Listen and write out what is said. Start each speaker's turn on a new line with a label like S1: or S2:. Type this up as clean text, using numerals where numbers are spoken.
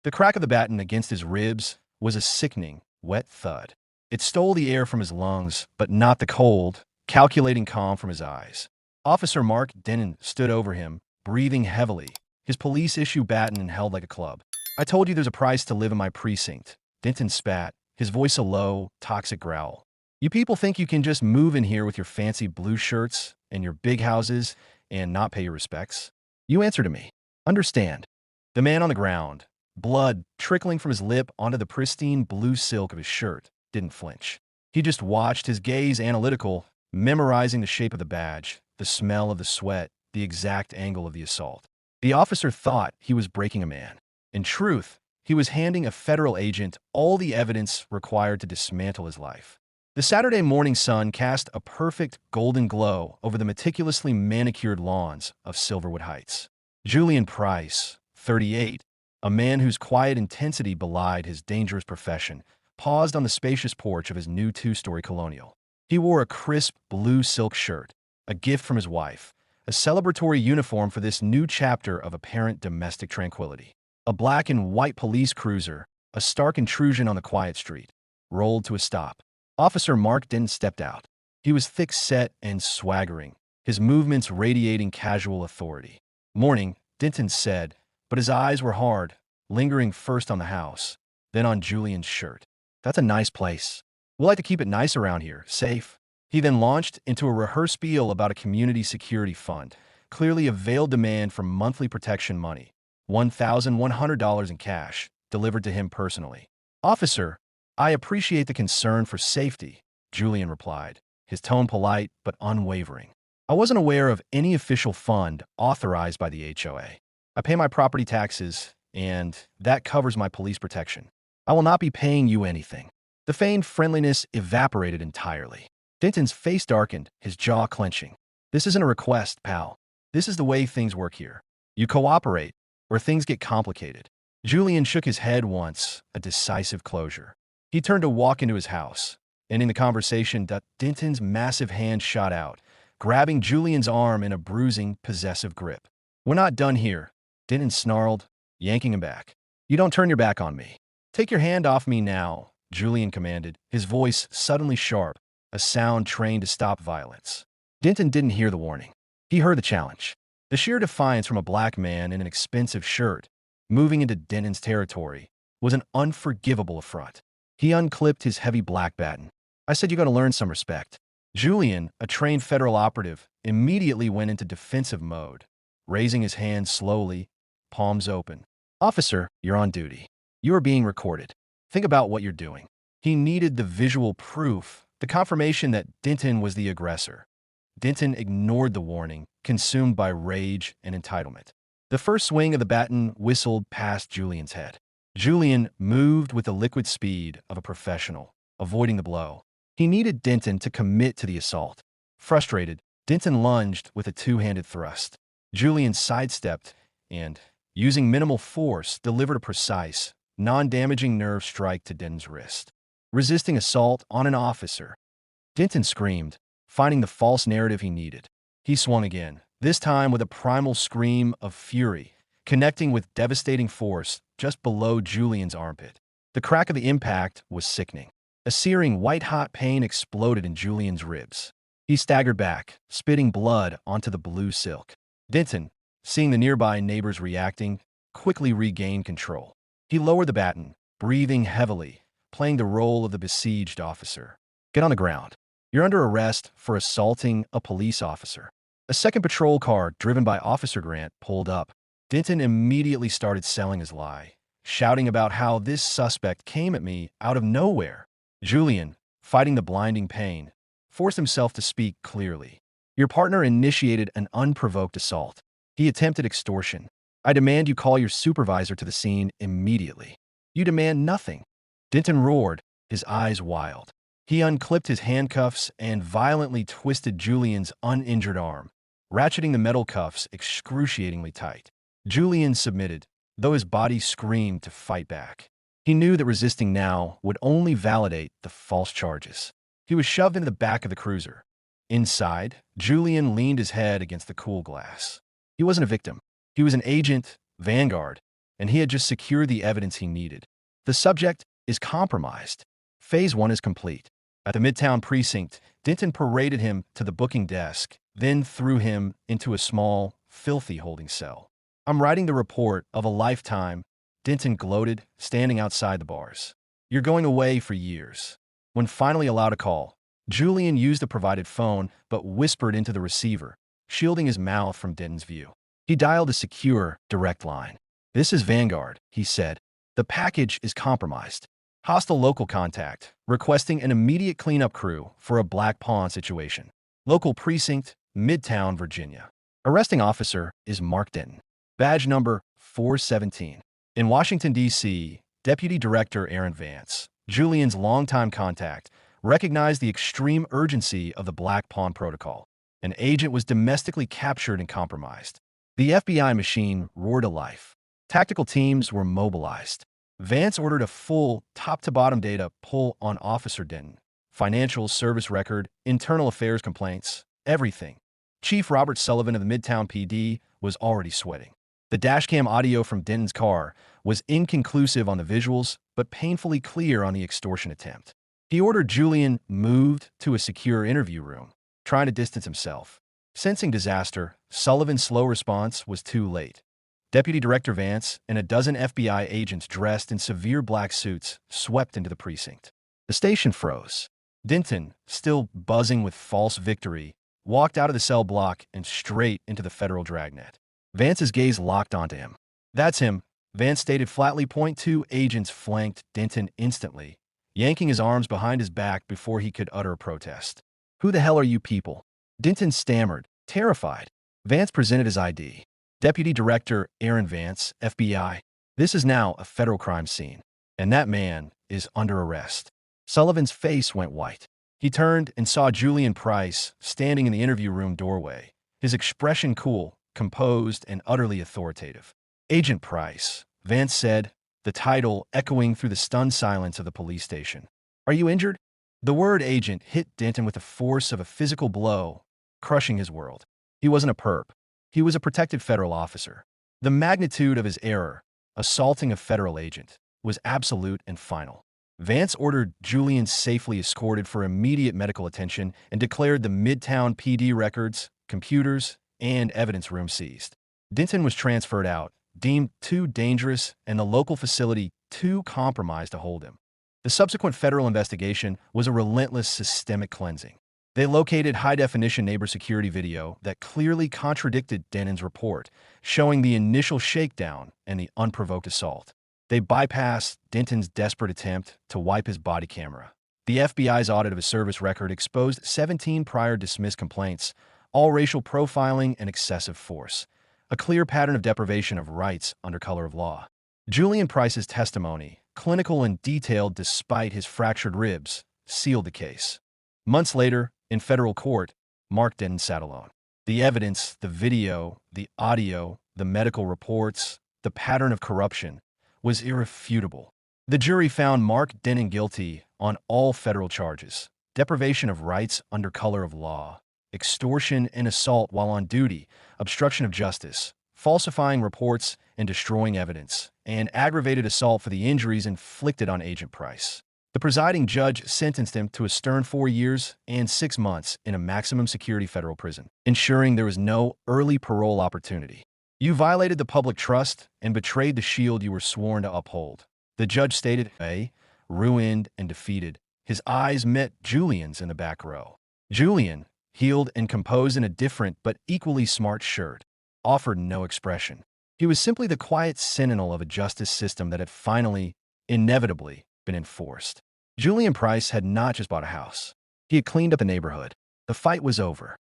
S1: The crack of the baton against his ribs was a sickening, wet thud. It stole the air from his lungs, but not the cold, calculating calm from his eyes. Officer Mark Denon stood over him, breathing heavily, his police-issue baton held like a club. "I told you there's a price to live in my precinct." Denton spat, his voice a low, toxic growl. "You people think you can just move in here with your fancy blue shirts and your big houses and not pay your respects? You answer to me. Understand." The man on the ground, blood trickling from his lip onto the pristine blue silk of his shirt, didn't flinch. He just watched, his gaze analytical, memorizing the shape of the badge, the smell of the sweat, the exact angle of the assault. The officer thought he was breaking a man. In truth, he was handing a federal agent all the evidence required to dismantle his life. The Saturday morning sun cast a perfect golden glow over the meticulously manicured lawns of Silverwood Heights. Julian Price, 38, a man whose quiet intensity belied his dangerous profession, paused on the spacious porch of his new two-story colonial. He wore a crisp blue silk shirt, a gift from his wife, a celebratory uniform for this new chapter of apparent domestic tranquility. A black and white police cruiser, a stark intrusion on the quiet street, rolled to a stop. Officer Mark Denton stepped out. He was thick-set and swaggering, his movements radiating casual authority. "Morning," Denton said, but his eyes were hard, lingering first on the house, then on Julian's shirt. "That's a nice place. We like to keep it nice around here, safe." He then launched into a rehearsed spiel about a community security fund, clearly a veiled demand for monthly protection money, $1,100 in cash, delivered to him personally. "Officer, I appreciate the concern for safety," Julian replied, his tone polite but unwavering. "I wasn't aware of any official fund authorized by the HOA. I pay my property taxes, and that covers my police protection. I will not be paying you anything." The feigned friendliness evaporated entirely. Denton's face darkened, his jaw clenching. "This isn't a request, pal. This is the way things work here. You cooperate, or things get complicated." Julian shook his head once, a decisive closure. He turned to walk into his house. Ending the conversation, Denton's massive hand shot out, grabbing Julian's arm in a bruising, possessive grip. "We're not done here," Denton snarled, yanking him back. "You don't turn your back on me." "Take your hand off me now," Julian commanded, his voice suddenly sharp, a sound trained to stop violence. Denton didn't hear the warning. He heard the challenge. The sheer defiance from a black man in an expensive shirt, moving into Denton's territory, was an unforgivable affront. He unclipped his heavy black baton. "I said you gotta learn some respect." Julian, a trained federal operative, immediately went into defensive mode, raising his hands slowly, palms open. "Officer, you're on duty. You are being recorded. Think about what you're doing." He needed the visual proof, the confirmation that Denton was the aggressor. Denton ignored the warning, consumed by rage and entitlement. The first swing of the baton whistled past Julian's head. Julian moved with the liquid speed of a professional, avoiding the blow. He needed Denton to commit to the assault. Frustrated, Denton lunged with a two-handed thrust. Julian sidestepped and, using minimal force, delivered a precise, non-damaging nerve strike to Denton's wrist. Resisting assault on an officer. Denton screamed, finding the false narrative he needed. He swung again, this time with a primal scream of fury, connecting with devastating force just below Julian's armpit. The crack of the impact was sickening. A searing white-hot pain exploded in Julian's ribs. He staggered back, spitting blood onto the blue silk. Denton, seeing the nearby neighbors reacting, quickly regained control. He lowered the baton, breathing heavily, playing the role of the besieged officer. "Get on the ground. You're under arrest for assaulting a police officer." A second patrol car, driven by Officer Grant, pulled up. Denton immediately started selling his lie, shouting about how this suspect came at me out of nowhere. Julian, fighting the blinding pain, forced himself to speak clearly. "Your partner initiated an unprovoked assault. He attempted extortion. I demand you call your supervisor to the scene immediately." "You demand nothing," Denton roared, his eyes wild. He unclipped his handcuffs and violently twisted Julian's uninjured arm, ratcheting the metal cuffs excruciatingly tight. Julian submitted, though his body screamed to fight back. He knew that resisting now would only validate the false charges. He was shoved into the back of the cruiser. Inside, Julian leaned his head against the cool glass. He wasn't a victim. He was an agent, Vanguard, and he had just secured the evidence he needed. The subject is compromised. Phase 1 is complete. At the Midtown precinct, Denton paraded him to the booking desk, then threw him into a small, filthy holding cell. "I'm writing the report of a lifetime," Denton gloated, standing outside the bars. "You're going away for years." When finally allowed a call, Julian used the provided phone but whispered into the receiver, shielding his mouth from Denton's view. He dialed a secure, direct line. "This is Vanguard," he said. "The package is compromised. Hostile local contact, requesting an immediate cleanup crew for a black pawn situation. Local precinct, Midtown, Virginia. Arresting officer is Mark Denton. Badge number 417. In Washington, D.C., Deputy Director Aaron Vance, Julian's longtime contact, recognized the extreme urgency of the Black Pawn Protocol. An agent was domestically captured and compromised. The FBI machine roared to life. Tactical teams were mobilized. Vance ordered a full, top-to-bottom data pull on Officer Denton. Financials, service record, internal affairs complaints, everything. Chief Robert Sullivan of the Midtown PD was already sweating. The dashcam audio from Denton's car was inconclusive on the visuals, but painfully clear on the extortion attempt. He ordered Julian moved to a secure interview room, trying to distance himself. Sensing disaster, Sullivan's slow response was too late. Deputy Director Vance and a dozen FBI agents dressed in severe black suits swept into the precinct. The station froze. Denton, still buzzing with false victory, walked out of the cell block and straight into the federal dragnet. Vance's gaze locked onto him. "That's him," Vance stated flatly. .2 agents flanked Denton instantly, yanking his arms behind his back before he could utter a protest. "Who the hell are you people?" Denton stammered, terrified. Vance presented his ID. "Deputy Director Aaron Vance, FBI. This is now a federal crime scene, and that man is under arrest." Sullivan's face went white. He turned and saw Julian Price standing in the interview room doorway, his expression cool, composed, and utterly authoritative. "Agent Price," Vance said, the title echoing through the stunned silence of the police station. "Are you injured?" The word agent hit Denton with the force of a physical blow, crushing his world. He wasn't a perp. He was a protected federal officer. The magnitude of his error, assaulting a federal agent, was absolute and final. Vance ordered Julian safely escorted for immediate medical attention and declared the Midtown PD records, computers, and evidence room seized. Denton was transferred out, deemed too dangerous and the local facility too compromised to hold him. The subsequent federal investigation was a relentless systemic cleansing. They located high-definition neighbor security video that clearly contradicted Denton's report, showing the initial shakedown and the unprovoked assault. They bypassed Denton's desperate attempt to wipe his body camera. The FBI's audit of his service record exposed 17 prior dismissed complaints, all racial profiling and excessive force, a clear pattern of deprivation of rights under color of law. Julian Price's testimony, clinical and detailed despite his fractured ribs, sealed the case. Months later, in federal court, Mark Denton sat alone. The evidence, the video, the audio, the medical reports, the pattern of corruption was irrefutable. The jury found Mark Denton guilty on all federal charges: deprivation of rights under color of law, extortion and assault while on duty, obstruction of justice, falsifying reports and destroying evidence, and aggravated assault for the injuries inflicted on Agent Price. The presiding judge sentenced him to a stern 4 years and 6 months in a maximum security federal prison, ensuring there was no early parole opportunity. "You violated the public trust and betrayed the shield you were sworn to uphold," the judge stated. Ruined and defeated, his eyes met Julian's in the back row. Julian, healed and composed in a different but equally smart shirt, offered no expression. He was simply the quiet sentinel of a justice system that had finally, inevitably, been enforced. Julian Price had not just bought a house. He had cleaned up the neighborhood. The fight was over.